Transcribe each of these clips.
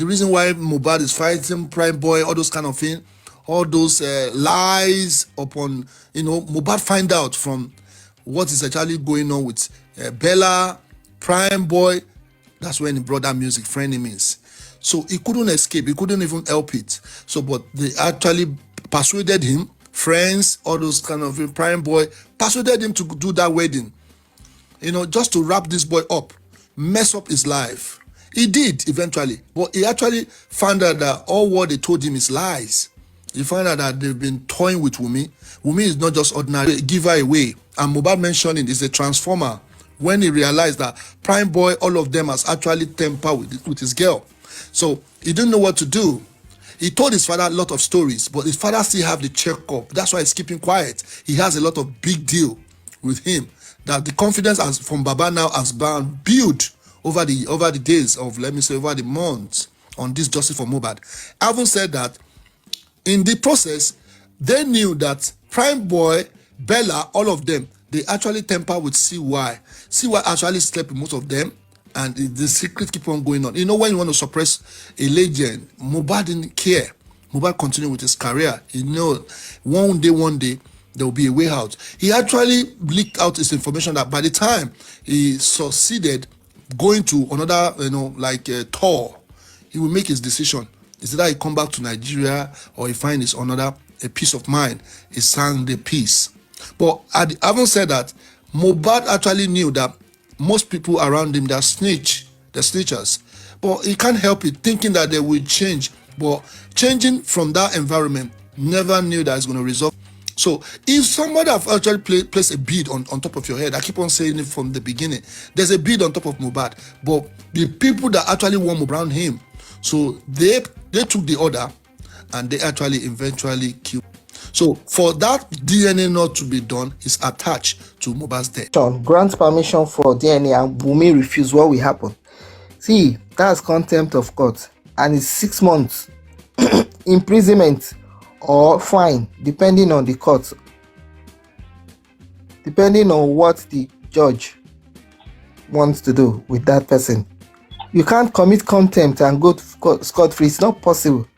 the reason why Mohbad is fighting Prime Boy, all those kind of things, all those lies upon, Mohbad find out from what is actually going on with Bella, Prime Boy. That's when he brought that music, Frenemies. So he couldn't escape. He couldn't even help it. So, but they actually persuaded him, friends, all those kind of Prime Boy, persuaded him to do that wedding. Just to wrap this boy up, mess up his life. He did eventually, but he actually found out that all what they told him is lies. He found out that they've been toying with Wummi. Wummi is not just ordinary giver away. And Mohbad mentioning is a transformer. When he realized that Prime Boy, all of them has actually tempered with his girl. So he didn't know what to do. He told his father a lot of stories, but his father still have the checkup. That's why he's keeping quiet. He has a lot of big deal with him. That the confidence from Baba now has been built over the days of, let me say, over the months on this justice for Mohbad. Having said that, in the process, they knew that Prime Boy, Bella, all of them, they actually temper with CY. CY actually slept with most of them, and the secret keep on going on. When you want to suppress a legend, Mohbad didn't care. Mohbad continued with his career. One day, there will be a way out. He actually leaked out his information that by the time he succeeded going to another, tour, he will make his decision. Is that he come back to Nigeria or he find his another a peace of mind? He sang the peace. But having said that, Mohbad actually knew that most people around him, they're snitchers. But he can't help it, thinking that they will change. But changing from that environment, never knew that it's going to resolve. So if somebody have actually placed a bead on top of your head, I keep on saying it from the beginning, there's a bead on top of Mohbad, but the people that actually want Mohbad around him, so they took the order and they actually eventually killed. So for that DNA not to be done is attached to Mohbad's death. Grant permission for DNA and Wunmi refuse. What will happen? See, that's contempt of court, and it's 6 months imprisonment or fine, depending on the court, depending on what the judge wants to do with that person. You can't commit contempt and go scot-free. It's not possible.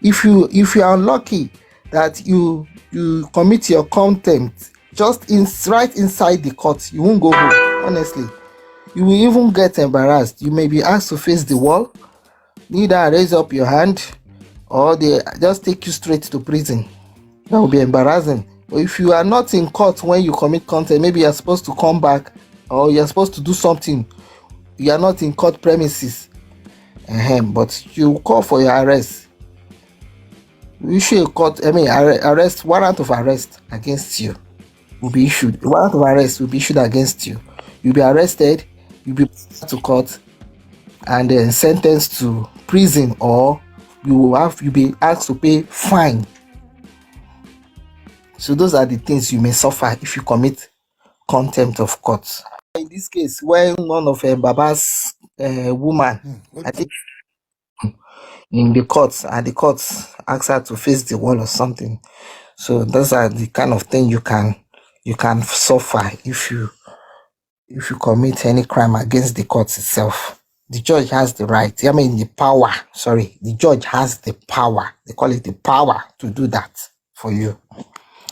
If you are unlucky that you commit your contempt just right inside the court, you won't go home. Honestly, you will even get embarrassed. You may be asked to face the wall, neither raise up your hand, or they just take you straight to prison. That will be embarrassing. But if you are not in court when you commit contempt, maybe you are supposed to come back or you are supposed to do something, you are not in court premises, but you call for your arrest. You issue arrest warrant of arrest against you will be issued. Warrant of arrest will be issued against you. You'll be arrested, you'll be brought to court, and then sentenced to prison, or you'll be asked to pay fine. So those are the things you may suffer if you commit contempt of court. In this case, when one of Baba's woman, I think, in the courts, and the courts ask her to face the wall or something. So those are the kind of thing you can suffer if you commit any crime against the court itself. The judge has the right, the power. Sorry, the judge has the power. They call it the power to do that for you.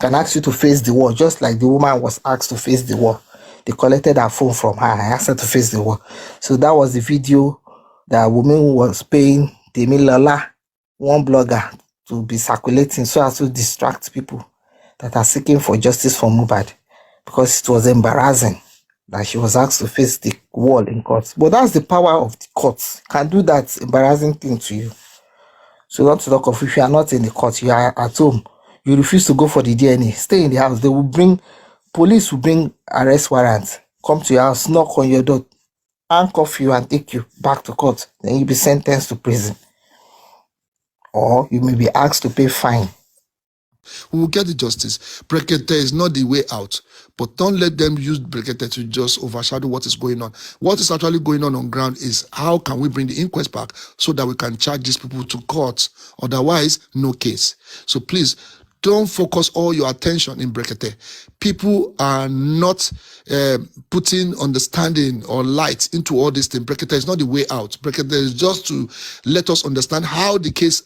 Can ask you to face the wall, just like the woman was asked to face the wall. They collected her phone from her and asked her to face the wall. So that was the video that woman was paying Demilola, one blogger, to be circulating so as to distract people that are seeking for justice for Mohbad, because it was embarrassing that she was asked to face the wall in court. But that's the power of the courts. Can do that embarrassing thing to you. So not to talk of if you are not in the court, you are at home, you refuse to go for the DNA, stay in the house. Police will bring arrest warrants, come to your house, knock on your door, handcuff you and take you back to court. Then you'll be sentenced to prison. Or you may be asked to pay fine. We will get the justice. Brekete is not the way out, but don't let them use Brekete to just overshadow what is going on. What is actually going on ground is how can we bring the inquest back so that we can charge these people to court. Otherwise, no case. So please, Don't focus all your attention in Brekete. People are not putting understanding or light into all this thing. Brekete is not the way out. Brekete is just to let us understand how the case,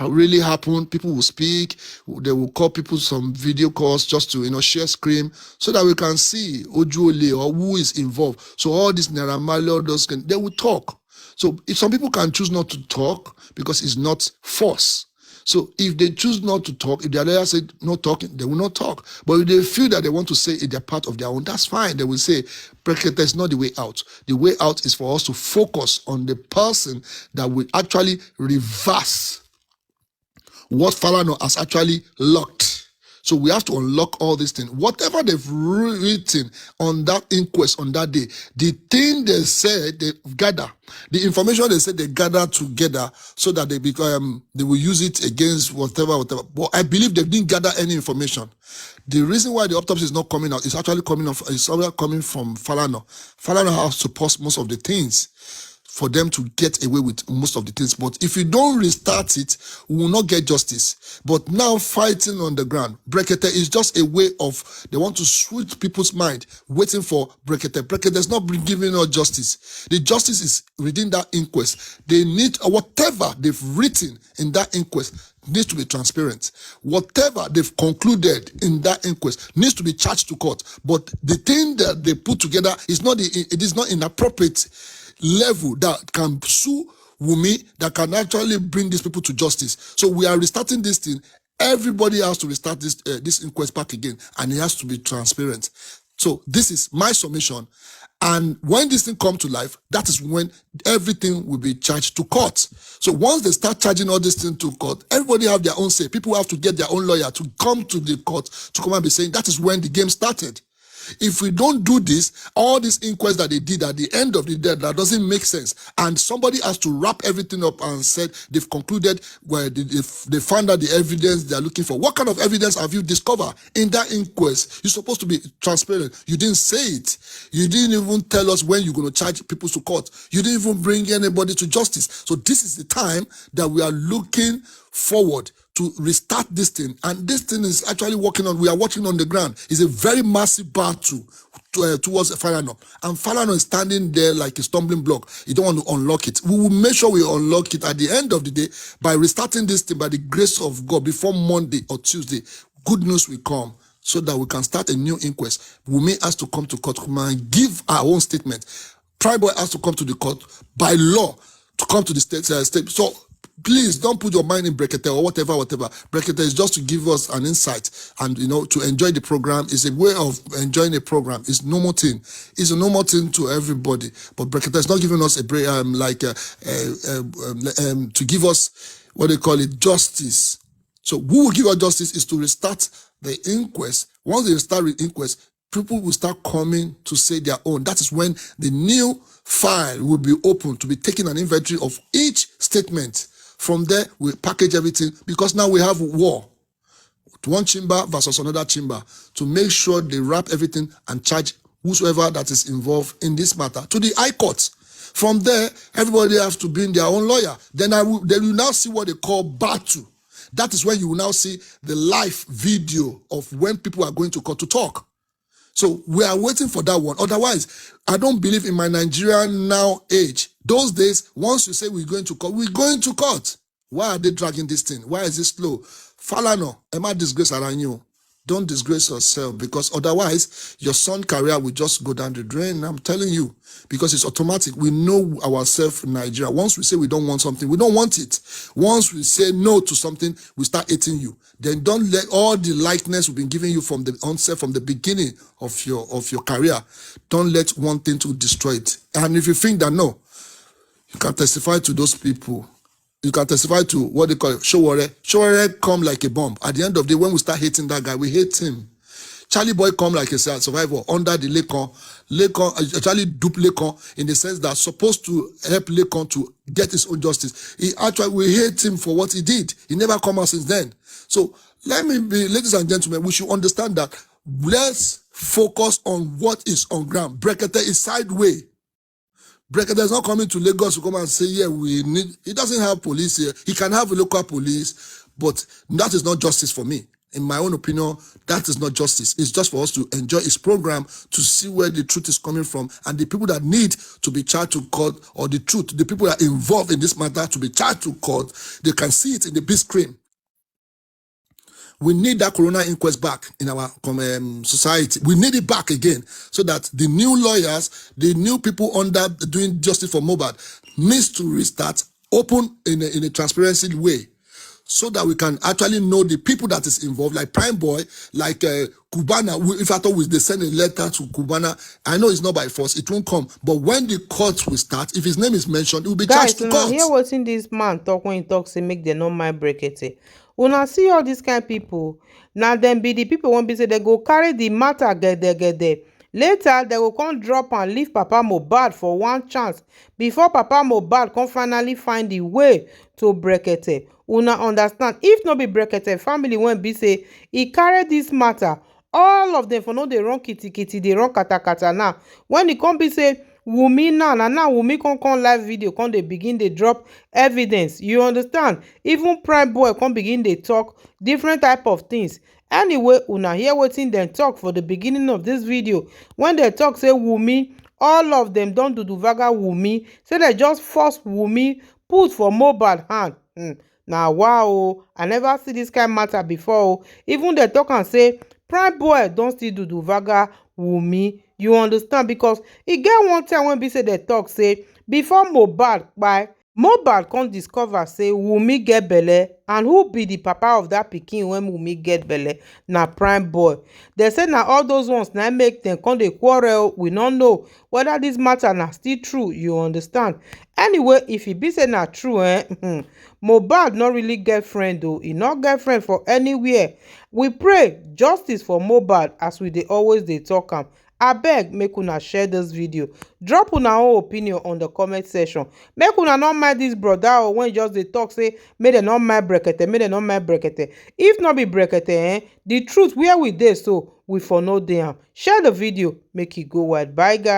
really happened. People will speak. They will call people some video calls just to, share screen so that we can see Ojuole or who is involved. So all this Naira Marley, all those, they will talk. So if some people can choose not to talk because it's not force. So if they choose not to talk, if the other say no talking, they will not talk. But if they feel that they want to say it, they're part of their own, that's fine. They will say, Brekete is not the way out. The way out is for us to focus on the person that will actually reverse what Falana has actually locked. So we have to unlock all these things. Whatever they've written on that inquest on that day, the thing they said they gather, the information they said they gather together so that they will use it against whatever. But I believe they didn't gather any information. The reason why the autopsy is not coming out is actually coming from Falana. Falana has to post most of the things for them to get away with most of the things. But if you don't restart it, we will not get justice. But now fighting on the ground, Brekete is just a way of, they want to switch people's mind, waiting for Brekete. Brekete is not giving us justice. The justice is within that inquest. They need, whatever they've written in that inquest needs to be transparent. Whatever they've concluded in that inquest needs to be charged to court. But the thing that they put together is not, it is not inappropriate level that can sue Wummi, that can actually bring these people to justice. So we are restarting this thing. Everybody has to restart this inquest back again, and it has to be transparent. So this is my submission. And when this thing comes to life, that is when everything will be charged to court. So once they start charging all these things to court, everybody have their own say. People have to get their own lawyer to come to the court to come and be saying that is when the game started. If we don't do this, all these inquests that they did at the end of the day, that doesn't make sense. And somebody has to wrap everything up and said they've concluded where they found out the evidence they're looking for. What kind of evidence have you discovered in that inquest? You're supposed to be transparent. You didn't say it. You didn't even tell us when you're going to charge people to court. You didn't even bring anybody to justice. So this is the time that we are looking forward to restart this thing, and this thing is actually working on. We are watching on the ground. It's a very massive battle towards Falana, and Falana is standing there like a stumbling block. You don't want to unlock it. We will make sure we unlock it at the end of the day by restarting this thing by the grace of God before Monday or Tuesday. Good news will come so that we can start a new inquest. Wunmi has to come to court and give our own statement. Prime Boy has to come to the court by law to come to the state. So please don't put your mind in Brekete or whatever. Brekete is just to give us an insight and, to enjoy the program. It's a way of enjoying a program. It's normal thing. It's a normal thing to everybody. But Brekete is not giving us a break, to give us what they call it, justice. So who will give us justice is to restart the inquest. Once they restart the inquest, people will start coming to say their own. That is when the new file will be open to be taking an inventory of each statement. From there, we package everything because now we have war. One chamber versus another chamber to make sure they wrap everything and charge whosoever that is involved in this matter to the High Court. From there, everybody has to bring their own lawyer. Then they will now see what they call battle. That is when you will now see the live video of when people are going to court to talk. So we are waiting for that one. Otherwise, I don't believe in my Nigerian now age. Those days, once you say we're going to court, we're going to court. Why are they dragging this thing? Why is it slow? Falana, am I disgrace around you? Don't disgrace yourself, because otherwise your son's career will just go down the drain. I'm telling you, because it's automatic. We know ourselves in Nigeria. Once we say we don't want something, we don't want it. Once we say no to something, we start hating you. Then don't let all the likeness we've been giving you from the onset, from the beginning of your career, don't let one thing to destroy it. And if you think that no, you can testify to those people. You can testify to what they call it, Showore. Showore come like a bomb. At the end of the day, when we start hating that guy, we hate him. Charlie Boy come like a survivor under the Lekon, Charlie dupe Lekon in the sense that supposed to help Lekon to get his own justice. We hate him for what he did. He never come out since then. So ladies and gentlemen, we should understand that let's focus on what is on ground. Brekete is sideways. Brekete is not coming to Lagos to come and say, yeah, we need. He doesn't have police here. He can have a local police. But that is not justice for me. In my own opinion, that is not justice. It's just for us to enjoy his program, to see where the truth is coming from, and the people that need to be charged to court, or the truth, the people that are involved in this matter to be charged to court, they can see it in the big screen. We need that corona inquest back in our society. We need it back again, so that the new lawyers, the new people under doing justice for Mohbad, needs to restart, open in a transparency way, so that we can actually know the people that is involved, like Prime Boy, like Cubana. If I thought they send a letter to Cubana, I know it's not by force, it won't come. But when the court will start, if his name is mentioned, it will be charged to court. Guys, hear wetin this man talk when he talk say make dem no mind brekete. Una see all these kind people, na dem be the people wey be say dem go carry the matter gede. Later, dem go come drop and leave Papa Mohbad for one chance before Papa Mohbad come finally find the way to brekete. Una understand? If no be brekete family wey be say e carry this matter, all of them for no dey run kitikiti, dey run katakata now. When e come be say Wummi now Wummi come live video, come dey begin dey drop evidence. You understand? Even Prime Boy come begin dey talk different type of things. Anyway, una hear wetin dem talk for the beginning of this video. When they talk say Wummi, all of them don duduvaga Wummi, say they just force Wummi put for Mohbad hand. Now wow, I never see this kind matter before. Even they talk and say Prime Boy don still duduvaga Wummi. You understand? Because e get one time when be say they talk say before Mohbad kpai, Mohbad come discover say Wummi get belle, and who be the papa of that pikin when Wummi get belle? Na Prime Boy. They say na all those ones na make them come dey quarrel. We no know whether this matter na still true. You understand? Anyway, if e be say na true, Mohbad no really get friend though. He no get friend for anywhere. We pray justice for Mohbad, as we dey always dey talk am. Abeg, make una share this video, drop una own opinion on the comment section. Make una no mind this brother or when just dey talk say make dem no mind brekete, make dem no mind brekete. If no be brekete, the truth where we dey, so we for no dey am. Share the video, make e go wide. Bye guys.